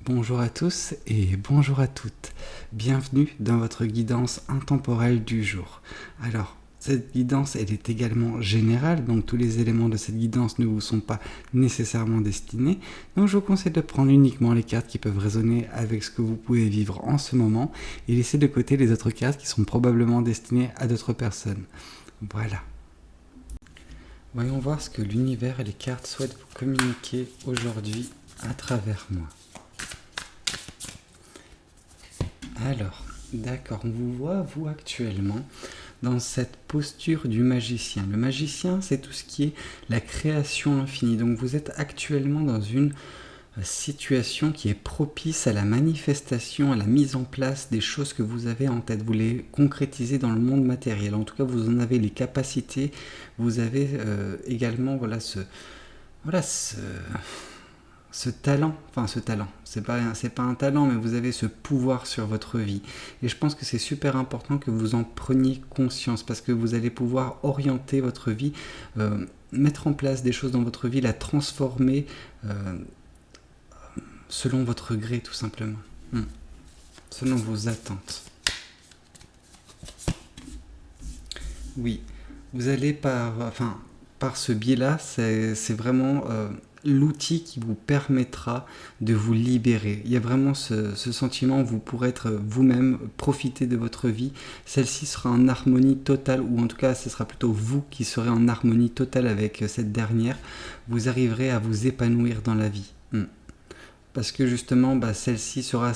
Bonjour à tous et bonjour à toutes. Bienvenue dans votre guidance intemporelle du jour. Alors, cette guidance, elle est également générale, donc tous les éléments de cette guidance ne vous sont pas nécessairement destinés. Donc je vous conseille de prendre uniquement les cartes qui peuvent résonner avec ce que vous pouvez vivre en ce moment et laisser de côté les autres cartes qui sont probablement destinées à d'autres personnes. Voilà. Voyons voir ce que l'univers et les cartes souhaitent vous communiquer aujourd'hui à travers moi. Alors, d'accord, on vous voit, vous, actuellement, dans cette posture du magicien. Le magicien, c'est tout ce qui est la création infinie. Donc, vous êtes actuellement dans une situation qui est propice à la manifestation, à la mise en place des choses que vous avez en tête. Vous les concrétisez dans le monde matériel. En tout cas, vous en avez les capacités. Vous avez également, ce talent, c'est pas un talent, mais vous avez ce pouvoir sur votre vie. Et je pense que c'est super important que vous en preniez conscience, parce que vous allez pouvoir orienter votre vie, mettre en place des choses dans votre vie, la transformer selon votre gré, tout simplement. Selon vos attentes. Oui, vous allez par ce biais-là, c'est vraiment l'outil qui vous permettra de vous libérer. Il y a vraiment ce sentiment où vous pourrez être vous-même, profiter de votre vie. Celle-ci sera en harmonie totale, ou en tout cas, ce sera plutôt vous qui serez en harmonie totale avec cette dernière. Vous arriverez à vous épanouir dans la vie. Parce que justement, celle-ci sera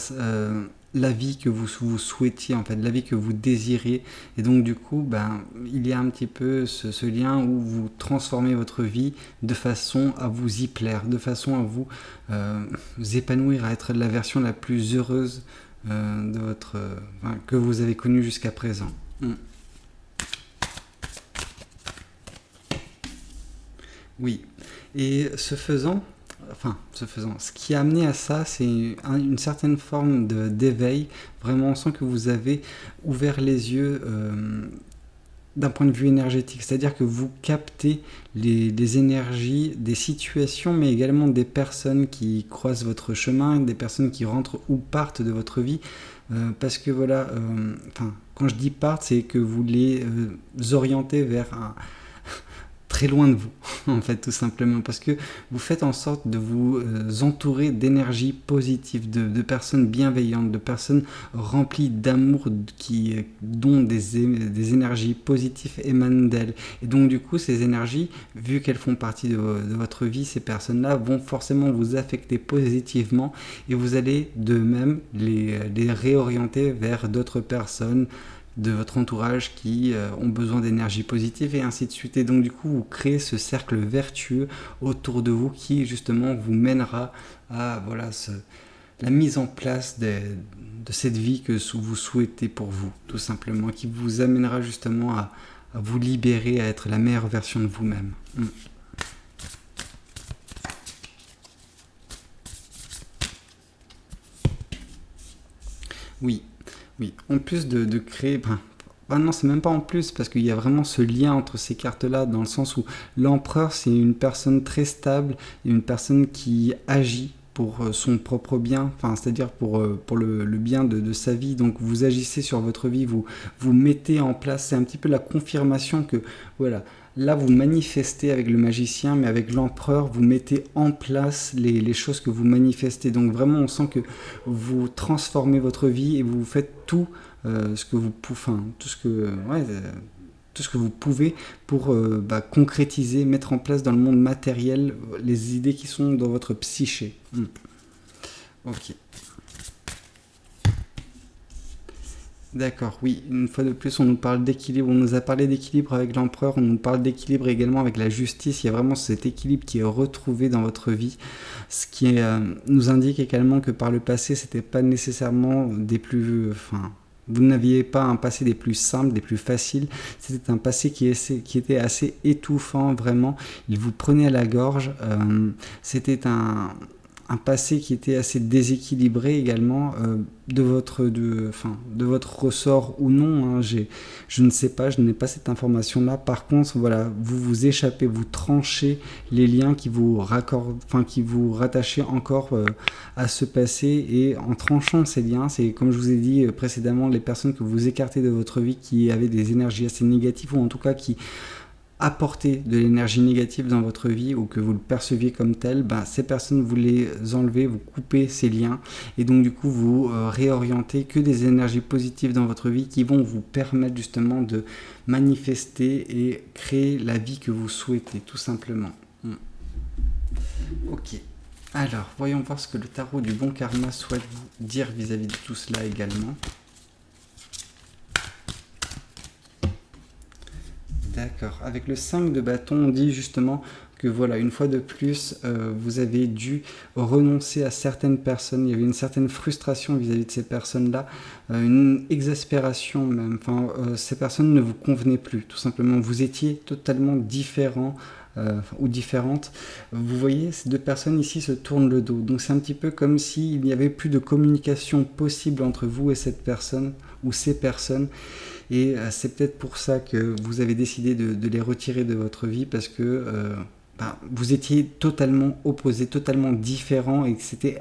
la vie que vous souhaitiez, en fait, la vie que vous désirez. Et donc, du coup, il y a un petit peu ce lien où vous transformez votre vie de façon à vous y plaire, de façon à vous épanouir, à être la version la plus heureuse que vous avez connue jusqu'à présent. Oui. Et ce qui a amené à ça, c'est une certaine forme d'éveil. Vraiment, on sent que vous avez ouvert les yeux d'un point de vue énergétique. C'est-à-dire que vous captez les énergies des situations, mais également des personnes qui croisent votre chemin, des personnes qui rentrent ou partent de votre vie. Parce que quand je dis partent, c'est que vous les orientez vers très loin de vous, en fait, tout simplement, parce que vous faites en sorte de vous entourer d'énergie positive, de personnes bienveillantes, de personnes remplies d'amour, dont des énergies positives émanent d'elles. Et donc, du coup, ces énergies, vu qu'elles font partie de votre vie, ces personnes-là vont forcément vous affecter positivement, et vous allez de même les réorienter vers d'autres personnes de votre entourage qui ont besoin d'énergie positive, et ainsi de suite. Et donc, du coup, vous créez ce cercle vertueux autour de vous qui, justement, vous mènera à la mise en place de cette vie que vous souhaitez pour vous, tout simplement, qui vous amènera justement à vous libérer, à être la meilleure version de vous-même. Oui. En plus de créer... non, c'est même pas en plus, parce qu'il y a vraiment ce lien entre ces cartes-là, dans le sens où l'empereur, c'est une personne très stable, une personne qui agit pour son propre bien, c'est-à-dire pour le bien de sa vie. Donc vous agissez sur votre vie, vous mettez en place, c'est un petit peu la confirmation que, voilà, là vous manifestez avec le magicien, mais avec l'empereur, vous mettez en place les choses que vous manifestez. Donc vraiment, on sent que vous transformez votre vie et vous faites tout ce que vous pouvez, tout ce que vous pouvez pour concrétiser, mettre en place dans le monde matériel les idées qui sont dans votre psyché. Ok. D'accord, oui, une fois de plus, on nous parle d'équilibre, on nous a parlé d'équilibre avec l'empereur, on nous parle d'équilibre également avec la justice. Il y a vraiment cet équilibre qui est retrouvé dans votre vie, ce qui nous indique également que par le passé, c'était pas nécessairement vous n'aviez pas un passé des plus simples, des plus faciles. C'était un passé qui était assez étouffant, vraiment. Il vous prenait à la gorge. C'était un un passé qui était assez déséquilibré également de votre ressort ou non. Hein, je ne sais pas, je n'ai pas cette information-là. Par contre, voilà, vous vous échappez, vous tranchez les liens qui vous rattachaient encore à ce passé, et en tranchant ces liens, c'est comme je vous ai dit précédemment, les personnes que vous écartez de votre vie qui avaient des énergies assez négatives, ou en tout cas qui apporter de l'énergie négative dans votre vie, ou que vous le perceviez comme tel, ces personnes, vous les enlevez, vous coupez ces liens, et donc du coup vous réorientez que des énergies positives dans votre vie qui vont vous permettre justement de manifester et créer la vie que vous souhaitez, tout simplement. Ok. Alors, voyons voir ce que le tarot du bon karma souhaite vous dire vis-à-vis de tout cela également. D'accord. Avec le 5 de bâton, on dit justement que voilà, une fois de plus, vous avez dû renoncer à certaines personnes. Il y avait une certaine frustration vis-à-vis de ces personnes-là, une exaspération même. Ces personnes ne vous convenaient plus, tout simplement. Vous étiez totalement différent ou différente. Vous voyez, ces deux personnes ici se tournent le dos. Donc c'est un petit peu comme s'il n'y avait plus de communication possible entre vous et cette personne ou ces personnes. Et c'est peut-être pour ça que vous avez décidé de les retirer de votre vie, parce que vous étiez totalement opposés, totalement différents, et que c'était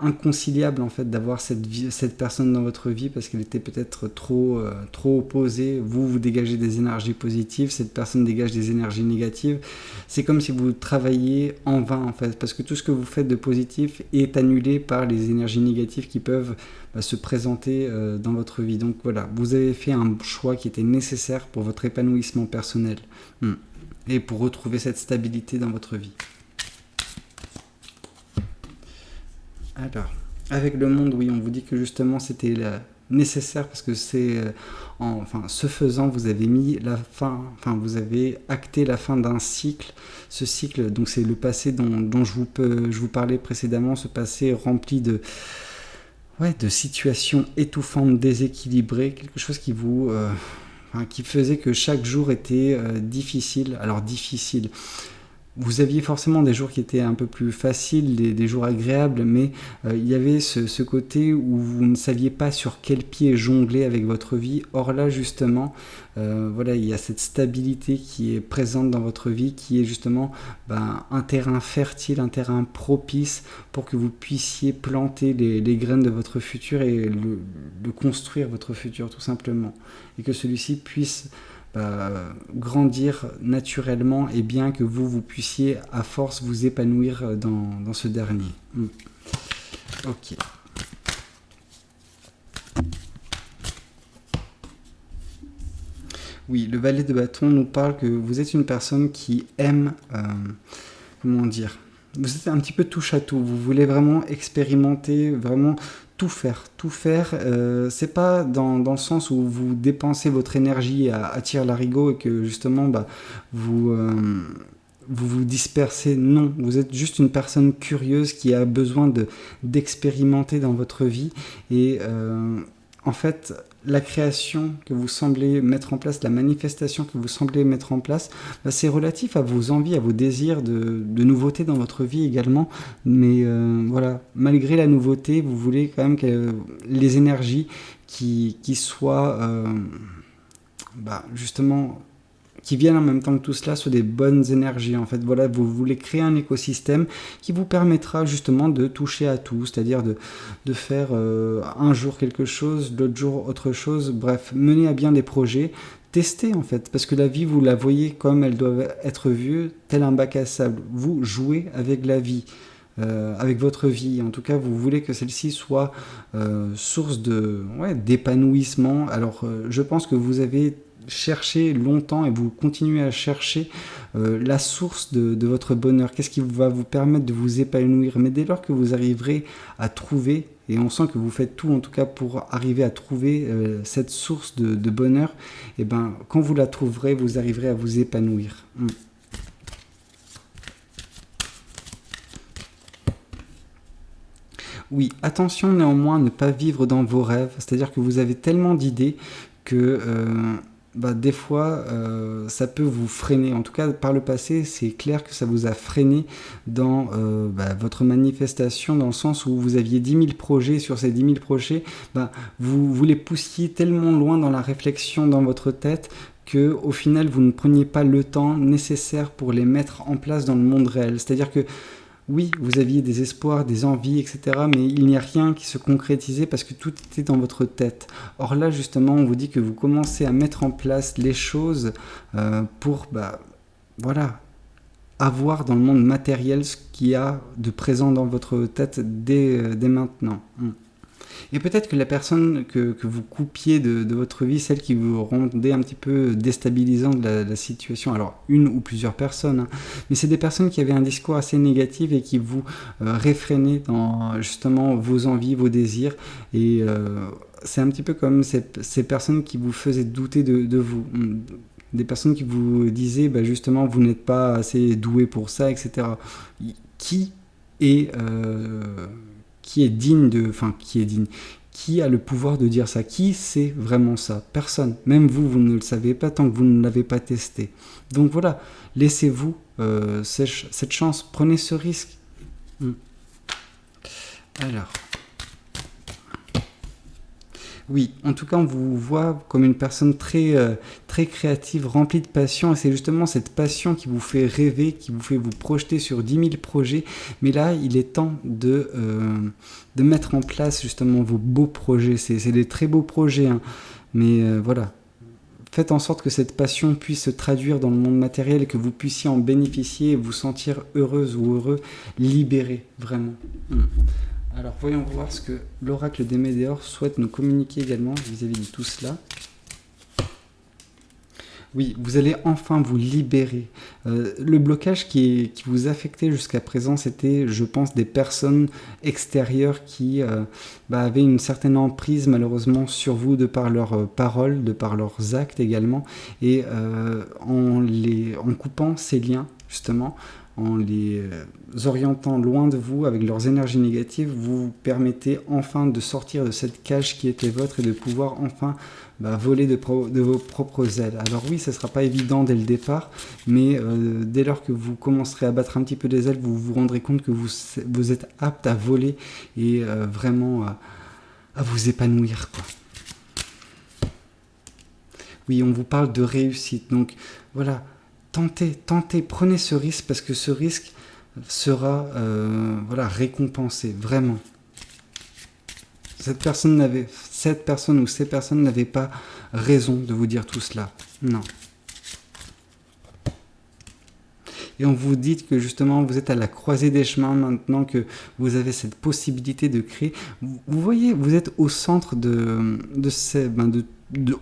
inconciliable en fait d'avoir cette personne dans votre vie, parce qu'elle était peut-être trop opposée. Vous dégagez des énergies positives, cette personne dégage des énergies négatives. C'est comme si vous travailliez en vain en fait, parce que tout ce que vous faites de positif est annulé par les énergies négatives qui peuvent se présenter dans votre vie. Donc voilà, vous avez fait un choix qui était nécessaire pour votre épanouissement personnel et pour retrouver cette stabilité dans votre vie. Alors, avec le monde, oui, on vous dit que justement c'était nécessaire, parce que ce faisant, vous avez mis la fin, vous avez acté la fin d'un cycle. Ce cycle, donc c'est le passé dont je vous parlais précédemment, ce passé rempli de situations étouffantes, déséquilibrées, quelque chose qui qui faisait que chaque jour était difficile. Alors difficile. Vous aviez forcément des jours qui étaient un peu plus faciles, des jours agréables, mais il y avait ce côté où vous ne saviez pas sur quel pied jongler avec votre vie. Or là, justement, il y a cette stabilité qui est présente dans votre vie, qui est justement un terrain fertile, un terrain propice pour que vous puissiez planter les graines de votre futur et le construire, votre futur, tout simplement. Et que celui-ci puisse grandir naturellement, et bien que vous puissiez à force vous épanouir dans ce dernier. Ok. Oui, le valet de bâton nous parle que vous êtes une personne qui aime, comment dire, vous êtes un petit peu touche à tout, vous voulez vraiment expérimenter, vraiment tout faire. C'est pas dans le sens où vous dépensez votre énergie à tire-larigot et que justement vous vous dispersez. Non, vous êtes juste une personne curieuse qui a besoin d'expérimenter dans votre vie, et en fait la création que vous semblez mettre en place, la manifestation que vous semblez mettre en place, c'est relatif à vos envies, à vos désirs de nouveauté dans votre vie également. Mais malgré la nouveauté, vous voulez quand même que les énergies qui soient justement, qui viennent en même temps que tout cela, soient des bonnes énergies. En fait, vous voulez créer un écosystème qui vous permettra justement de toucher à tout, c'est-à-dire de faire un jour quelque chose, l'autre jour autre chose, bref, mener à bien des projets, tester en fait, parce que la vie, vous la voyez comme elle doit être vue, tel un bac à sable. Vous jouez avec la vie. Avec votre vie, en tout cas vous voulez que celle-ci soit source d'épanouissement. Alors je pense que vous avez cherché longtemps, et vous continuez à chercher la source de votre bonheur. Qu'est-ce qui va vous permettre de vous épanouir? Mais dès lors que vous arriverez à trouver, et on sent que vous faites tout en tout cas pour arriver à trouver cette source de bonheur, et quand vous la trouverez, vous arriverez à vous épanouir. Oui, attention néanmoins à ne pas vivre dans vos rêves, c'est-à-dire que vous avez tellement d'idées que des fois, ça peut vous freiner. En tout cas, par le passé, c'est clair que ça vous a freiné dans votre manifestation, dans le sens où vous aviez 10 000 projets. Sur ces 10 000 projets, vous les poussiez tellement loin dans la réflexion dans votre tête que au final, vous ne preniez pas le temps nécessaire pour les mettre en place dans le monde réel. C'est-à-dire que oui, vous aviez des espoirs, des envies, etc. Mais il n'y a rien qui se concrétisait parce que tout était dans votre tête. Or là, justement, on vous dit que vous commencez à mettre en place les choses pour, avoir dans le monde matériel ce qu'il y a de présent dans votre tête dès maintenant. Et peut-être que la personne que vous coupiez de votre vie, celle qui vous rendait un petit peu déstabilisant de la situation, alors une ou plusieurs personnes, mais c'est des personnes qui avaient un discours assez négatif et qui vous réfrénaient dans justement vos envies, vos désirs, et c'est un petit peu comme ces personnes qui vous faisaient douter de vous. Des personnes qui vous disaient justement vous n'êtes pas assez doué pour ça, etc. Qui est digne qui a le pouvoir de dire ça? Qui sait vraiment ça? Personne. Même vous ne le savez pas tant que vous ne l'avez pas testé. Donc voilà, laissez-vous cette chance, prenez ce risque. Alors, oui, en tout cas, on vous voit comme une personne très, très créative, remplie de passion, et c'est justement cette passion qui vous fait rêver, qui vous fait vous projeter sur 10 000 projets. Mais là, il est temps de mettre en place justement vos beaux projets. C'est des très beaux projets, mais voilà. Faites en sorte que cette passion puisse se traduire dans le monde matériel et que vous puissiez en bénéficier et vous sentir heureuse ou heureux, libéré, vraiment. Alors, voyons voir ce que l'oracle des Médéors souhaite nous communiquer également vis-à-vis de tout cela. Oui, vous allez enfin vous libérer. Le blocage qui vous affectait jusqu'à présent, c'était, je pense, des personnes extérieures qui avaient une certaine emprise malheureusement sur vous de par leurs paroles, de par leurs actes également. Et en coupant ces liens, justement, en les orientant loin de vous avec leurs énergies négatives, vous permettez enfin de sortir de cette cage qui était votre et de pouvoir enfin voler de vos propres ailes. Alors oui, ce ne sera pas évident dès le départ, mais dès lors que vous commencerez à battre un petit peu des ailes, vous vous rendrez compte que vous êtes apte à voler et vraiment à vous épanouir, quoi. Oui, on vous parle de réussite, donc voilà. Tentez, prenez ce risque parce que ce risque sera récompensé, vraiment. Cette personne ou ces personnes n'avaient pas raison de vous dire tout cela. Non. Et on vous dit que justement vous êtes à la croisée des chemins maintenant que vous avez cette possibilité de créer. Vous voyez, vous êtes au centre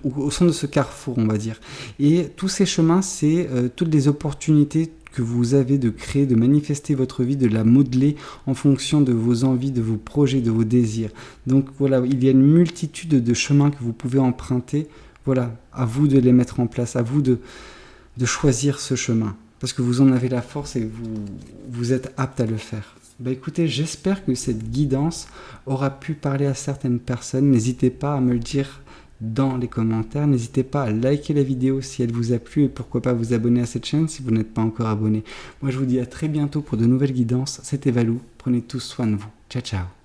au centre de ce carrefour, on va dire. Et tous ces chemins, c'est toutes les opportunités que vous avez de créer, de manifester votre vie, de la modeler en fonction de vos envies, de vos projets, de vos désirs. Donc voilà, il y a une multitude de chemins que vous pouvez emprunter. Voilà, à vous de les mettre en place, à vous de choisir ce chemin. Parce que vous en avez la force et vous êtes apte à le faire. Écoutez, j'espère que cette guidance aura pu parler à certaines personnes. N'hésitez pas à me le dire dans les commentaires. N'hésitez pas à liker la vidéo si elle vous a plu et pourquoi pas vous abonner à cette chaîne si vous n'êtes pas encore abonné. Moi, je vous dis à très bientôt pour de nouvelles guidances. C'était Valou. Prenez tous soin de vous. Ciao, ciao.